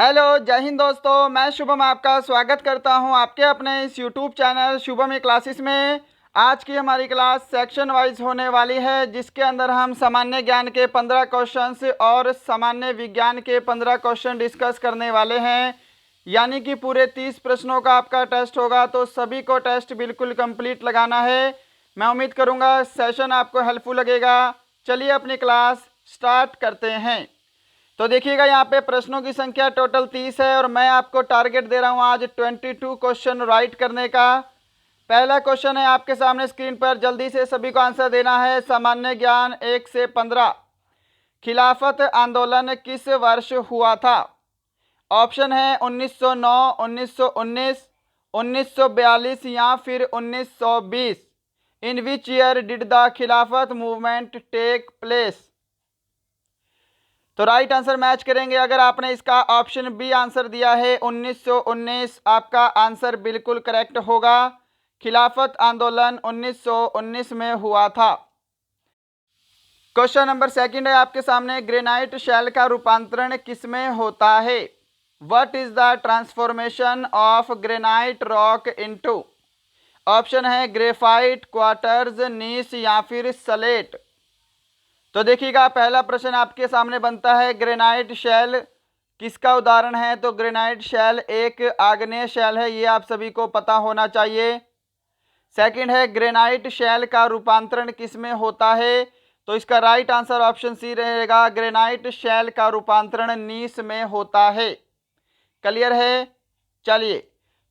Hello, जय हिंद दोस्तों। मैं शुभम आपका स्वागत करता हूं आपके अपने इस यूट्यूब चैनल शुभम क्लासेस में। आज की हमारी क्लास सेक्शन वाइज होने वाली है, जिसके अंदर हम सामान्य ज्ञान के 15 क्वेश्चंस और सामान्य विज्ञान के 15 क्वेश्चन डिस्कस करने वाले हैं। यानी कि पूरे 30 प्रश्नों का आपका टेस्ट होगा, तो सभी को टेस्ट बिल्कुल कंप्लीट लगाना है। मैं उम्मीद करूँगा सेशन आपको हेल्पफुल लगेगा। चलिए अपनी क्लास स्टार्ट करते हैं। तो देखिएगा, यहाँ पे प्रश्नों की संख्या टोटल 30 है और मैं आपको टारगेट दे रहा हूँ आज 22 क्वेश्चन राइट करने का। पहला क्वेश्चन है आपके सामने स्क्रीन पर, जल्दी से सभी को आंसर देना है। सामान्य ज्ञान 1 से 15, खिलाफत आंदोलन किस वर्ष हुआ था? ऑप्शन है 1909, 1919, 1942 या फिर 1920। इन विच ईयर डिड द खिलाफत मूवमेंट टेक प्लेस? तो राइट आंसर मैच करेंगे। अगर आपने इसका ऑप्शन बी आंसर दिया है 1919, आपका आंसर बिल्कुल करेक्ट होगा। खिलाफत आंदोलन 1919 में हुआ था। क्वेश्चन नंबर सेकंड है आपके सामने, ग्रेनाइट शेल का रूपांतरण किसमें होता है? What is the transformation of granite rock into? Option है ग्रेफाइट, क्वार्टर्स, नीस या फिर सलेट। तो देखिएगा, पहला प्रश्न आपके सामने बनता है, ग्रेनाइट शेल किसका उदाहरण है? तो ग्रेनाइट शेल एक आग्नेय शेल है, ये आप सभी को पता होना चाहिए। सेकंड है, ग्रेनाइट शेल का रूपांतरण किसमें होता है? तो इसका राइट आंसर ऑप्शन सी रहेगा, ग्रेनाइट शेल का रूपांतरण नीस में होता है। क्लियर है? चलिए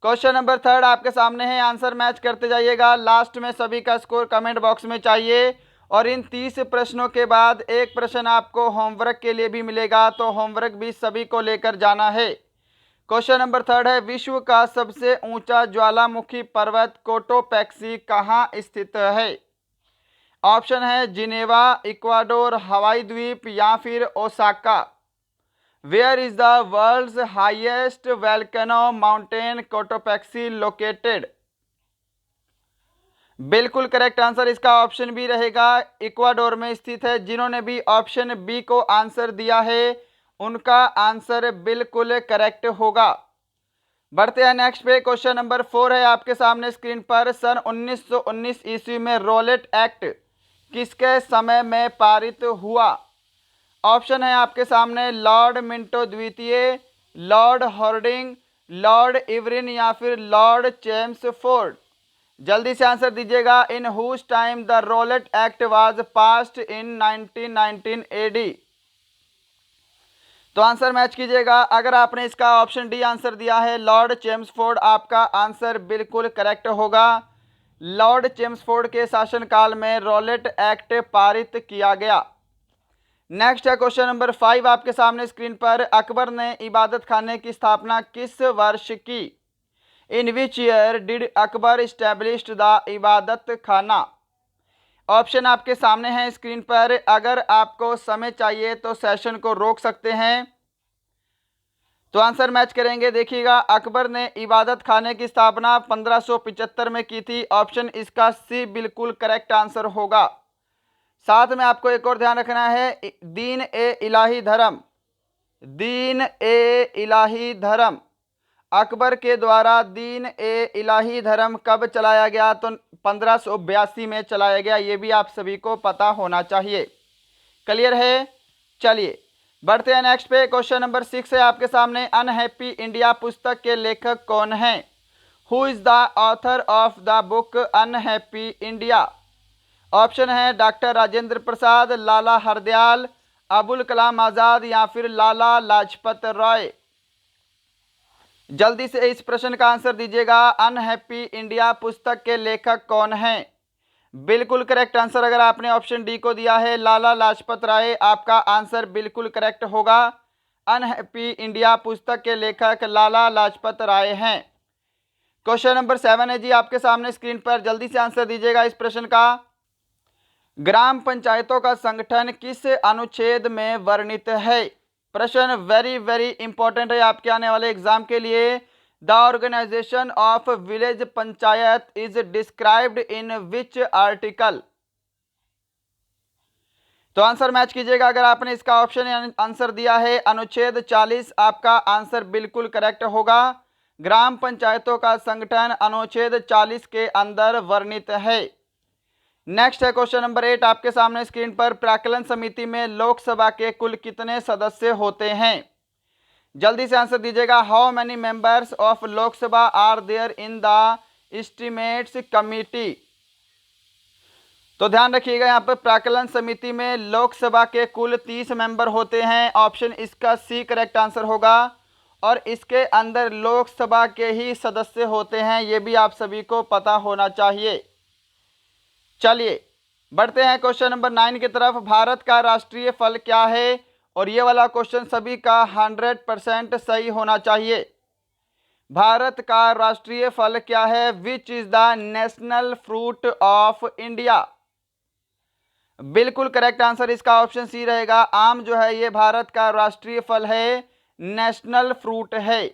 क्वेश्चन नंबर थर्ड आपके सामने है, आंसर मैच करते जाइएगा। लास्ट में सभी का स्कोर कमेंट बॉक्स में चाहिए। और इन 30 प्रश्नों के बाद एक प्रश्न आपको होमवर्क के लिए भी मिलेगा, तो होमवर्क भी सभी को लेकर जाना है। क्वेश्चन नंबर थर्ड है, विश्व का सबसे ऊंचा ज्वालामुखी पर्वत कोटोपैक्सी कहाँ स्थित है? ऑप्शन है जिनेवा, इक्वाडोर, हवाई द्वीप या फिर Osaka. Where is the world's highest volcano mountain Cotopaxi located? बिल्कुल करेक्ट आंसर इसका ऑप्शन बी रहेगा, इक्वाडोर में स्थित है। जिन्होंने भी ऑप्शन बी को आंसर दिया है उनका आंसर बिल्कुल करेक्ट होगा। बढ़ते हैं नेक्स्ट पे। क्वेश्चन नंबर 4 है आपके सामने स्क्रीन पर, सन 1919 ईस्वी में रॉलेट एक्ट किसके समय में पारित हुआ? ऑप्शन है आपके सामने लॉर्ड मिंटो द्वितीय, लॉर्ड हॉर्डिंग, लॉर्ड इवरिन या फिर लॉर्ड चेम्सफोर्ड। जल्दी से आंसर दीजिएगा। In whose time the Rowlatt Act was passed in 1919 AD? तो आंसर मैच कीजिएगा। अगर आपने इसका ऑप्शन डी आंसर दिया है लॉर्ड चेम्सफोर्ड, आपका आंसर बिल्कुल करेक्ट होगा। लॉर्ड चेम्सफोर्ड के शासनकाल में रॉलेट एक्ट पारित किया गया। नेक्स्ट है क्वेश्चन नंबर 5 आपके सामने स्क्रीन पर, अकबर ने इबादत खाने की स्थापना किस वर्ष की? In which year did Akbar established the Ibadat Khana? Option आपके सामने है स्क्रीन पर। अगर आपको समय चाहिए तो सेशन को रोक सकते हैं। तो आंसर मैच करेंगे। देखिएगा, अकबर ने इबादत खाने की स्थापना 1575 में की थी। ऑप्शन इसका सी बिल्कुल करेक्ट आंसर होगा। साथ में आपको एक और ध्यान रखना है, दीन ए इलाही धर्म, दीन ए इलाही धर्म, अकबर के द्वारा दीन ए इलाही धर्म कब चलाया गया? तो 1582 में चलाया गया। ये भी आप सभी को पता होना चाहिए। क्लियर है? चलिए बढ़ते हैं नेक्स्ट पे। क्वेश्चन नंबर 6 है आपके सामने, अनहैप्पी इंडिया पुस्तक के लेखक कौन हैं? Who is the author of the book unhappy India? Option है डॉक्टर राजेंद्र प्रसाद, लाला हरदयाल, अबुल कलाम आज़ाद या फिर लाला लाजपत राय। जल्दी से इस प्रश्न का आंसर दीजिएगा। अनहैप्पी इंडिया पुस्तक के लेखक कौन हैं? बिल्कुल करेक्ट आंसर अगर आपने ऑप्शन डी को दिया है लाला लाजपत राय, आपका आंसर बिल्कुल करेक्ट होगा। अनहैप्पी इंडिया पुस्तक के लेखक लाला लाजपत राय हैं। क्वेश्चन नंबर 7 है जी आपके सामने स्क्रीन पर, जल्दी से आंसर दीजिएगा इस प्रश्न का। ग्राम पंचायतों का संगठन किस अनुच्छेद में वर्णित है? प्रश्न वेरी वेरी इंपॉर्टेंट है आपके आने वाले एग्जाम के लिए। The organisation of village panchayat is described in which article? तो आंसर मैच कीजिएगा। अगर आपने इसका ऑप्शन आंसर दिया है अनुच्छेद 40, आपका आंसर बिल्कुल करेक्ट होगा। ग्राम पंचायतों का संगठन अनुच्छेद 40 के अंदर वर्णित है। नेक्स्ट है क्वेश्चन नंबर 8 आपके सामने स्क्रीन पर। प्राक्कलन समिति में लोकसभा के कुल कितने सदस्य होते हैं? जल्दी से आंसर दीजिएगा। How many members of Lok Sabha are there in the estimates committee? तो ध्यान रखिएगा, यहाँ पर प्राक्कलन समिति में लोकसभा के कुल 30 मेंबर होते हैं। ऑप्शन इसका सी करेक्ट आंसर होगा। और इसके अंदर लोकसभा के ही सदस्य होते हैं, ये भी आप सभी को पता होना चाहिए। चलिए बढ़ते हैं क्वेश्चन नंबर 9 की तरफ। भारत का राष्ट्रीय फल क्या है? और ये वाला क्वेश्चन सभी का 100% सही होना चाहिए। भारत का राष्ट्रीय फल क्या है? Which is the national fruit of India? बिल्कुल करेक्ट आंसर इसका ऑप्शन सी रहेगा। आम जो है ये भारत का राष्ट्रीय फल है, नेशनल फ्रूट है।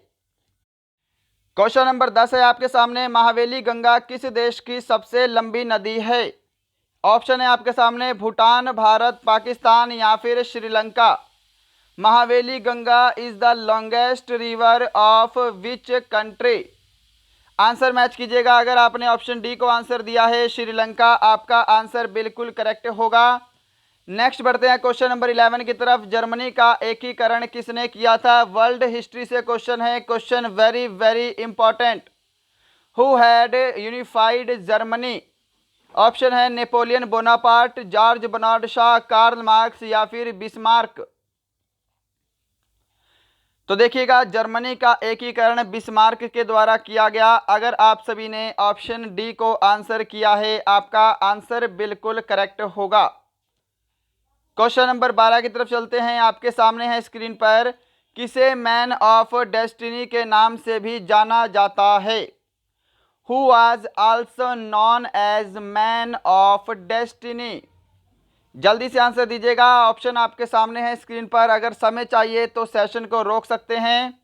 क्वेश्चन नंबर 10 है आपके सामने। महावेली गंगा किस देश की सबसे लंबी नदी है? ऑप्शन है आपके सामने भूटान, भारत, पाकिस्तान या फिर Sri Lanka. Mahaweli Ganga is the longest river of which country? Answer match कीजिएगा। अगर आपने ऑप्शन डी को आंसर दिया है श्रीलंका, आपका आंसर बिल्कुल करेक्ट होगा। नेक्स्ट बढ़ते हैं क्वेश्चन नंबर 11 की तरफ। जर्मनी का एकीकरण किसने किया था? वर्ल्ड हिस्ट्री से क्वेश्चन है, question very very important. Who had unified Germany? Option है Napoleon Bonaparte, George Bernard Shaw, Karl Marx या फिर बिस्मार्क। तो देखिएगा, जर्मनी का एकीकरण बिस्मार्क के द्वारा किया गया। अगर आप सभी ने ऑप्शन डी को आंसर किया है, आपका आंसर बिल्कुल करेक्ट होगा। क्वेश्चन नंबर 12 की तरफ चलते हैं। आपके सामने है स्क्रीन पर। किसे मैन ऑफ डेस्टिनी के नाम से भी जाना जाता है? Who was also known as man of destiny? जल्दी से आंसर दीजिएगा। ऑप्शन आपके सामने है स्क्रीन पर। अगर समय चाहिए तो सेशन को रोक सकते हैं।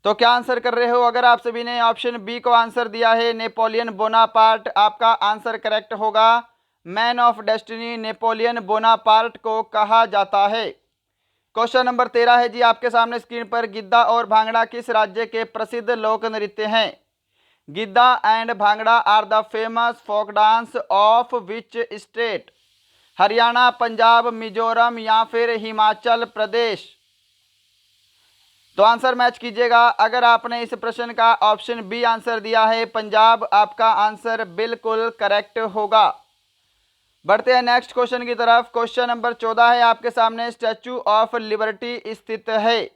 तो क्या आंसर कर रहे हो? अगर आप सभी ने ऑप्शन बी को आंसर दिया है नेपोलियन बोनापार्ट, आपका आंसर करेक्ट होगा। Man of destiny Napoleon Bonaparte को कहा जाता है। क्वेश्चन नंबर 13 है जी आपके सामने स्क्रीन पर। गिद्दा और भांगड़ा किस राज्य के प्रसिद्ध लोक नृत्य हैं? Giddha and Bhangra are the famous folk dance of which state? Haryana, Punjab, Mizoram या फिर हिमाचल प्रदेश? तो आंसर मैच कीजिएगा। अगर आपने इस प्रश्न का ऑप्शन बी आंसर दिया है पंजाब, आपका आंसर बिल्कुल करेक्ट होगा। बढ़ते हैं नेक्स्ट क्वेश्चन की तरफ। क्वेश्चन नंबर 14 है आपके सामने। स्टैचू ऑफ लिबर्टी स्थित है?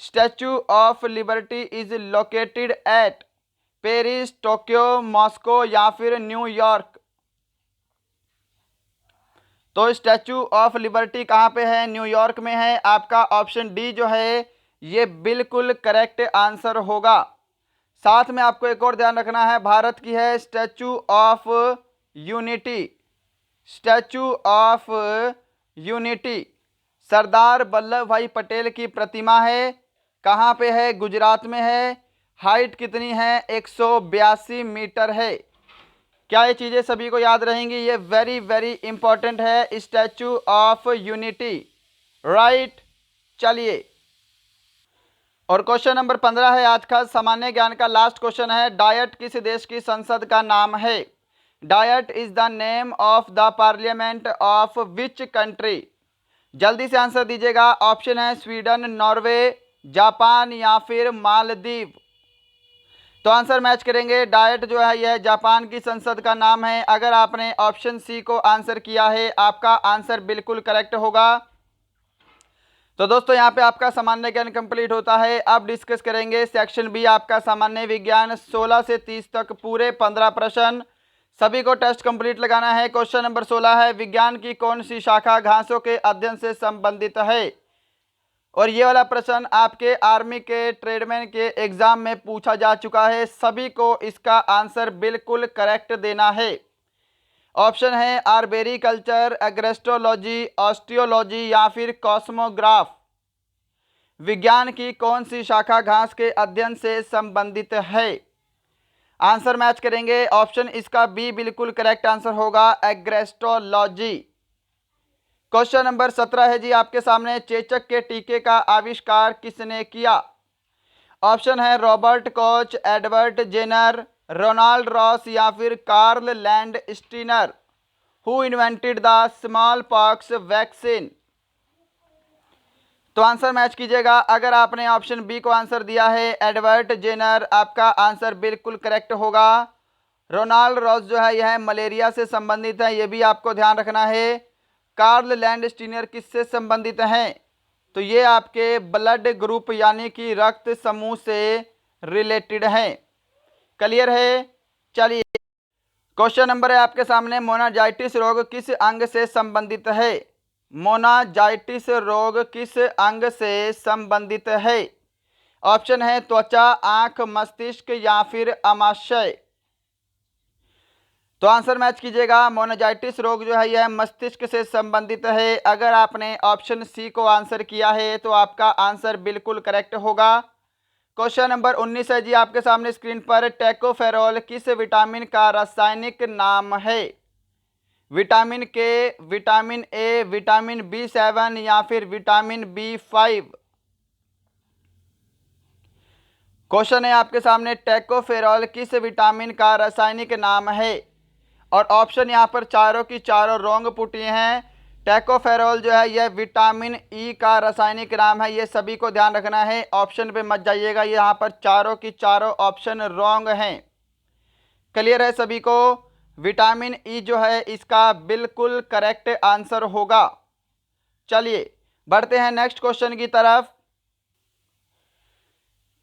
Statue of liberty is located at Paris, Tokyo, Moscow या फिर न्यूयॉर्क? तो स्टैचू ऑफ लिबर्टी कहाँ पे है? न्यूयॉर्क में है। आपका ऑप्शन डी जो है ये बिल्कुल करेक्ट आंसर होगा। साथ में आपको एक और ध्यान रखना है, भारत की है statue of unity. Statue of unity Sardar Vallabh Bhai Patel की प्रतिमा है। कहाँ पे है? गुजरात में है। हाइट कितनी है? 182 मीटर है। क्या ये चीज़ें सभी को याद रहेंगी? ये वेरी वेरी इंपॉर्टेंट है, स्टैचू ऑफ यूनिटी, राइट। चलिए, और क्वेश्चन नंबर 15 है आज का सामान्य ज्ञान का लास्ट क्वेश्चन है। डायट किस देश की संसद का नाम है? Diet is the name of the parliament of which country? जल्दी से आंसर दीजिएगा। ऑप्शन है स्वीडन, नॉर्वे, जापान या फिर मालदीव। तो आंसर मैच करेंगे। डायट जो है यह जापान की संसद का नाम है। अगर आपने ऑप्शन सी को आंसर किया है, आपका आंसर बिल्कुल करेक्ट होगा। तो दोस्तों यहाँ पे आपका सामान्य ज्ञान कंप्लीट होता है। अब डिस्कस करेंगे सेक्शन बी आपका सामान्य विज्ञान 16 से 30 तक पूरे 15 प्रश्न। सभी को टेस्ट कंप्लीट लगाना है। क्वेश्चन नंबर 16 है, विज्ञान की कौन सी शाखा घासों के अध्ययन से संबंधित है? और ये वाला प्रश्न आपके आर्मी के ट्रेडमैन के एग्जाम में पूछा जा चुका है। सभी को इसका आंसर बिल्कुल करेक्ट देना है। ऑप्शन है आर्बेरिकल्चर, एग्रेस्ट्रोलॉजी, ऑस्टियोलॉजी या फिर कॉस्मोग्राफ। विज्ञान की कौन सी शाखा घास के अध्ययन से संबंधित है? आंसर मैच करेंगे। ऑप्शन इसका बी बिल्कुल करेक्ट आंसर होगा, एग्रेस्ट्रोलॉजी। क्वेश्चन नंबर 17 है जी आपके सामने, चेचक के टीके का आविष्कार किसने किया? ऑप्शन है Robert Koch, Edward Jenner, Ronald Ross या फिर Karl who invented the smallpox vaccine? तो आंसर मैच कीजिएगा। अगर आपने ऑप्शन बी को आंसर दिया है एडवर्ड जेनर, आपका आंसर बिल्कुल करेक्ट होगा। रोनाल्ड रॉस जो है यह मलेरिया से संबंधित है, यह भी आपको ध्यान रखना है। कार्ल लैंड स्टीनर किससे संबंधित हैं? तो ये आपके ब्लड ग्रुप यानी कि रक्त समूह से रिलेटेड हैं। क्लियर है? चलिए क्वेश्चन नंबर है आपके सामने, मोनाजाइटिस रोग किस अंग से संबंधित है? मोनाजाइटिस रोग किस अंग से संबंधित है? ऑप्शन है त्वचा, आंख, मस्तिष्क या फिर अमाशय। तो आंसर मैच कीजिएगा। मोनाजाइटिस रोग जो है यह मस्तिष्क से संबंधित है। अगर आपने ऑप्शन सी को आंसर किया है तो आपका आंसर बिल्कुल करेक्ट होगा। क्वेश्चन नंबर 19 है जी आपके सामने स्क्रीन पर, टैकोफेरोल किस विटामिन का रासायनिक नाम है? विटामिन के, विटामिन ए, विटामिन B7 या फिर विटामिन B5। क्वेश्चन है आपके सामने, टैकोफेरोल किस विटामिन का रासायनिक नाम है? और ऑप्शन यहाँ पर चारों की चारों रॉन्ग पुटी हैं। टैकोफेरोल जो है यह विटामिन ई का रासायनिक नाम है, ये सभी को ध्यान रखना है। ऑप्शन पे मत जाइएगा, यहाँ पर चारों की चारों ऑप्शन रॉन्ग हैं। क्लियर है सभी को? विटामिन ई जो है इसका बिल्कुल करेक्ट आंसर होगा। चलिए बढ़ते हैं नेक्स्ट क्वेश्चन की तरफ।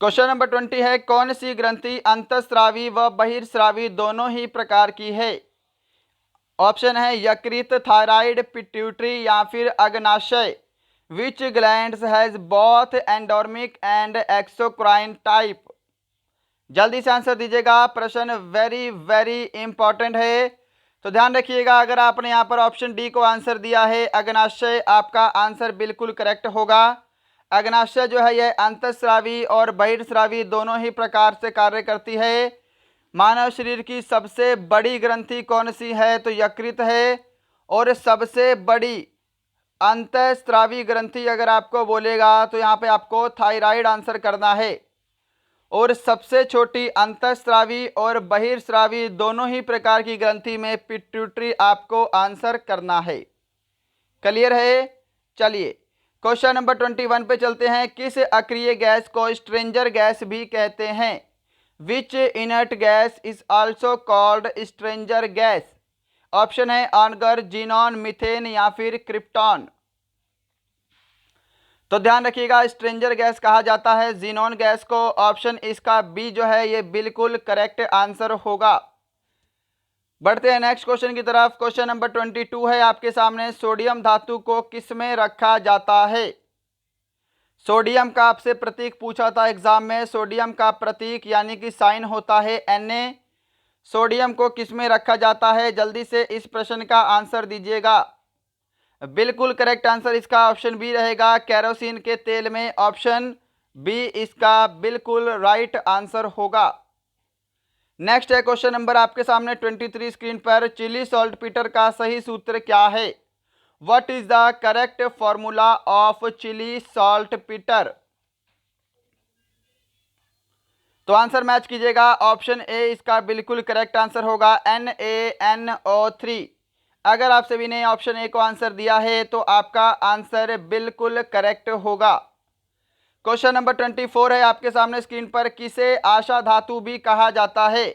क्वेश्चन नंबर 20 है, कौन सी ग्रंथि अंतःस्रावी व बहिर्स्रावी दोनों ही प्रकार की है? ऑप्शन है यकृत, थायराइड, पिट्यूटरी या फिर अग्नाशय। Which glands has both endocrine and exocrine type? जल्दी से आंसर दीजिएगा, प्रश्न वेरी वेरी इंपॉर्टेंट है, तो ध्यान रखिएगा। अगर आपने यहाँ पर ऑप्शन डी को आंसर दिया है अग्नाशय, आपका आंसर बिल्कुल करेक्ट होगा। अग्नाशय जो है यह अंतःस्रावी और बहिर्स्रावी दोनों ही प्रकार से कार्य करती है। मानव शरीर की सबसे बड़ी ग्रंथि कौन सी है? तो यकृत है। और सबसे बड़ी अंतःस्रावी ग्रंथि अगर आपको बोलेगा तो यहाँ पे आपको थायराइड आंसर करना है। और सबसे छोटी अंतःस्रावी और बहिर्स्रावी दोनों ही प्रकार की ग्रंथि में पिट्यूटरी आपको आंसर करना है। क्लियर है? चलिए क्वेश्चन नंबर 21 पे चलते हैं। किस अक्रिय गैस को स्ट्रेंजर गैस भी कहते हैं? Which inert gas is also called stranger gas? Option है ऑर्गन, जीनॉन, मीथेन या फिर क्रिप्टॉन। तो ध्यान रखिएगा, स्ट्रेंजर गैस कहा जाता है जीनॉन गैस को। ऑप्शन इसका बी जो है ये बिल्कुल करेक्ट आंसर होगा। बढ़ते हैं नेक्स्ट क्वेश्चन की तरफ। क्वेश्चन नंबर 22 है आपके सामने, सोडियम धातु को किसमें रखा जाता है? सोडियम का आपसे प्रतीक पूछा था एग्जाम में। सोडियम का प्रतीक यानी कि साइन होता है Na। सोडियम को किसमें रखा जाता है? जल्दी से इस प्रश्न का आंसर दीजिएगा। बिल्कुल करेक्ट आंसर इसका ऑप्शन बी रहेगा, केरोसिन के तेल में। ऑप्शन बी इसका बिल्कुल राइट आंसर होगा। नेक्स्ट है क्वेश्चन नंबर आपके सामने 23 स्क्रीन पर, चिली सॉल्ट पीटर का सही सूत्र क्या है? What is the correct formula of Chile saltpetre? तो आंसर मैच कीजिएगा। ऑप्शन ए इसका बिल्कुल करेक्ट आंसर होगा, NaNO3। अगर आप सभी ने ऑप्शन ए को आंसर दिया है तो आपका आंसर बिल्कुल करेक्ट होगा। क्वेश्चन नंबर 24 है आपके सामने स्क्रीन पर, किसे आशा धातु भी कहा जाता है?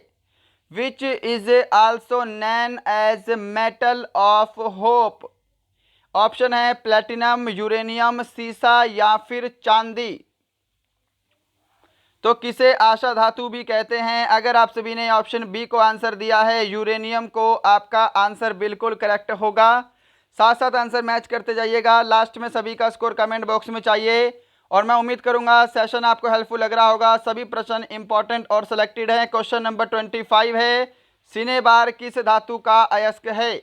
Which is also known as metal of hope? Option है प्लेटिनम, यूरेनियम, सीसा या फिर चांदी। तो किसे आशा धातु भी कहते हैं? अगर आप सभी ने ऑप्शन बी को आंसर दिया है यूरेनियम को, आपका आंसर बिल्कुल करेक्ट होगा। साथ साथ आंसर मैच करते जाइएगा। लास्ट में सभी का स्कोर कमेंट बॉक्स में चाहिए। और मैं उम्मीद करूंगा सेशन आपको हेल्पफुल लग रहा होगा। सभी प्रश्न इंपॉर्टेंट और सिलेक्टेड हैं। क्वेश्चन नंबर 25 है, सिनेबार किस धातु का अयस्क है?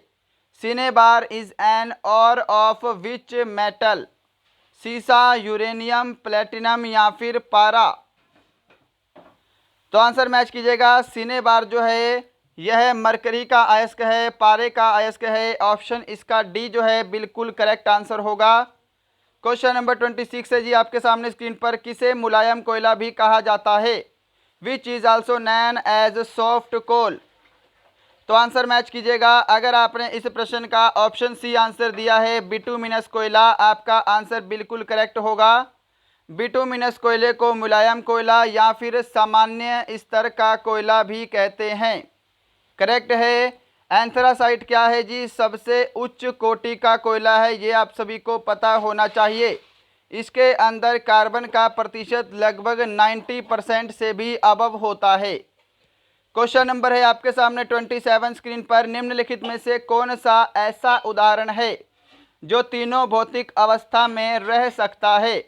सिनेबार इज एन और ऑफ विच मेटल? सीसा, यूरेनियम, प्लेटिनम या फिर पारा? तो आंसर मैच कीजिएगा। सिनेबार जो है यह मरकरी का अयस्क है, पारे का अयस्क है। ऑप्शन इसका डी जो है बिल्कुल करेक्ट आंसर होगा। क्वेश्चन नंबर 26 है जी आपके सामने स्क्रीन पर। किसे मुलायम कोयला भी कहा जाता है? Which is also known as soft coal. तो आंसर मैच कीजिएगा। अगर आपने इस प्रश्न का ऑप्शन सी आंसर दिया है बिटुमिनस कोयला, आपका आंसर बिल्कुल करेक्ट होगा। बिटुमिनस कोयले को मुलायम कोयला या फिर सामान्य स्तर का कोयला भी कहते हैं। करेक्ट है। एंथ्रासाइट क्या है जी? सबसे उच्च कोटि का कोयला है, ये आप सभी को पता होना चाहिए। इसके अंदर कार्बन का प्रतिशत लगभग 90% से भी अबव होता है। क्वेश्चन नंबर है आपके सामने 27 स्क्रीन पर। निम्नलिखित में से कौन सा ऐसा उदाहरण है जो तीनों भौतिक अवस्था में रह सकता है?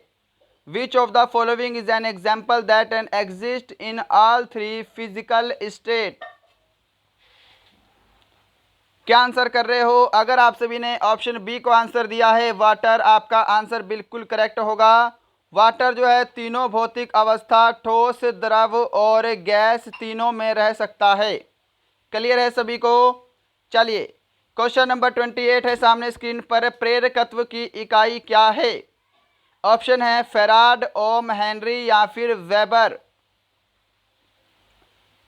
Which of the following is an example that an exist in all three physical state. क्या आंसर कर रहे हो? अगर आप सभी ने ऑप्शन बी को आंसर दिया है वाटर, आपका आंसर बिल्कुल करेक्ट होगा। वाटर जो है तीनों भौतिक अवस्था, ठोस, द्रव और गैस, तीनों में रह सकता है। क्लियर है सभी को? चलिए क्वेश्चन नंबर 28 है सामने स्क्रीन पर। प्रेरकत्व की इकाई क्या है? ऑप्शन है फेराड, ओम, हेनरी या फिर वेबर।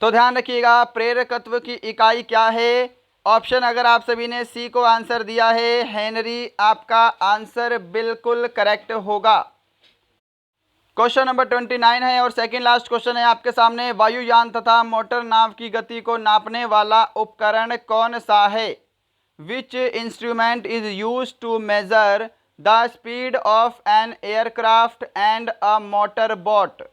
तो ध्यान रखिएगा, प्रेरकत्व की इकाई क्या है? ऑप्शन अगर आप सभी ने सी को आंसर दिया है हेनरी, आपका आंसर बिल्कुल करेक्ट होगा। क्वेश्चन नंबर 29 है और सेकंड लास्ट क्वेश्चन है आपके सामने। वायुयान तथा मोटर नाव की गति को नापने वाला उपकरण कौन सा है? Which instrument is use to measure the speed of an aircraft and a motor boat.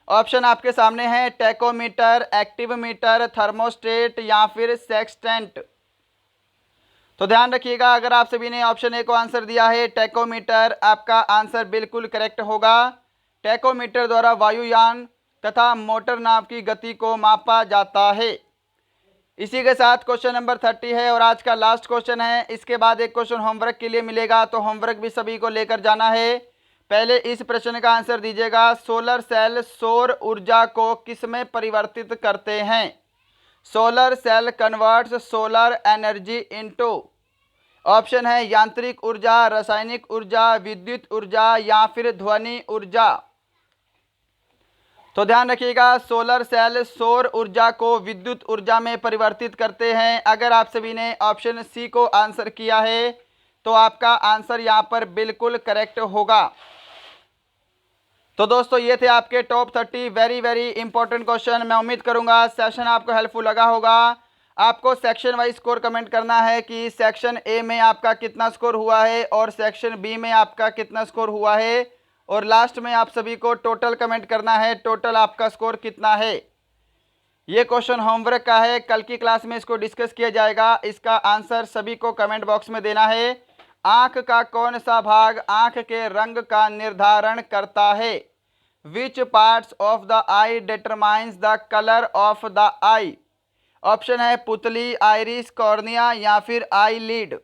Option आपके सामने है टैकोमीटर, एक्टिवमीटर, थर्मोस्टेट या फिर सेक्सटेंट। तो ध्यान रखिएगा, अगर आप सभी ने ऑप्शन ए को आंसर दिया है टैकोमीटर, आपका आंसर बिल्कुल करेक्ट होगा। टैकोमीटर द्वारा वायुयान तथा मोटर नाव की गति को मापा जाता है। इसी के साथ क्वेश्चन नंबर 30 है और आज का लास्ट क्वेश्चन है। इसके बाद एक क्वेश्चन होमवर्क के लिए मिलेगा, तो होमवर्क भी सभी को लेकर जाना है। पहले इस प्रश्न का आंसर दीजिएगा। सोलर सेल सौर ऊर्जा को किस में परिवर्तित करते हैं? Solar cell converts solar energy into. Option है यांत्रिक ऊर्जा, रासायनिक ऊर्जा, विद्युत ऊर्जा या फिर ध्वनि ऊर्जा। तो ध्यान रखिएगा, सोलर सेल सौर ऊर्जा को विद्युत ऊर्जा में परिवर्तित करते हैं। अगर आप सभी ने ऑप्शन सी को आंसर किया है तो आपका आंसर यहाँ पर बिल्कुल करेक्ट होगा। तो दोस्तों ये थे आपके टॉप 30 वेरी इंपॉर्टेंट क्वेश्चन। मैं उम्मीद करूंगा सेशन आपको हेल्पफुल लगा होगा। आपको सेक्शन वाइज स्कोर कमेंट करना है कि सेक्शन ए में आपका कितना स्कोर हुआ है और सेक्शन बी में आपका कितना स्कोर हुआ है, और लास्ट में आप सभी को टोटल कमेंट करना है टोटल आपका स्कोर कितना है। ये क्वेश्चन होमवर्क का है, कल की क्लास में इसको डिस्कस किया जाएगा। इसका आंसर सभी को कमेंट बॉक्स में देना है। आंख का कौन सा भाग आंख के रंग का निर्धारण करता है? Which parts of the I determines the colour of the I. Option है पुतली, आइरिस, कॉर्निया या फिर आई लीड।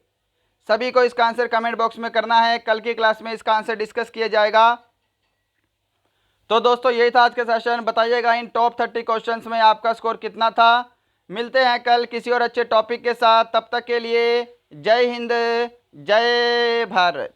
सभी को इसका आंसर कमेंट बॉक्स में करना है, कल की क्लास में इसका आंसर डिस्कस किया जाएगा। तो दोस्तों यही था आज का सेशन। बताइएगा इन टॉप 30 क्वेश्चंस में आपका स्कोर कितना था। मिलते हैं कल किसी और अच्छे टॉपिक के साथ, तब तक के लिए जय हिंद, जय भारत।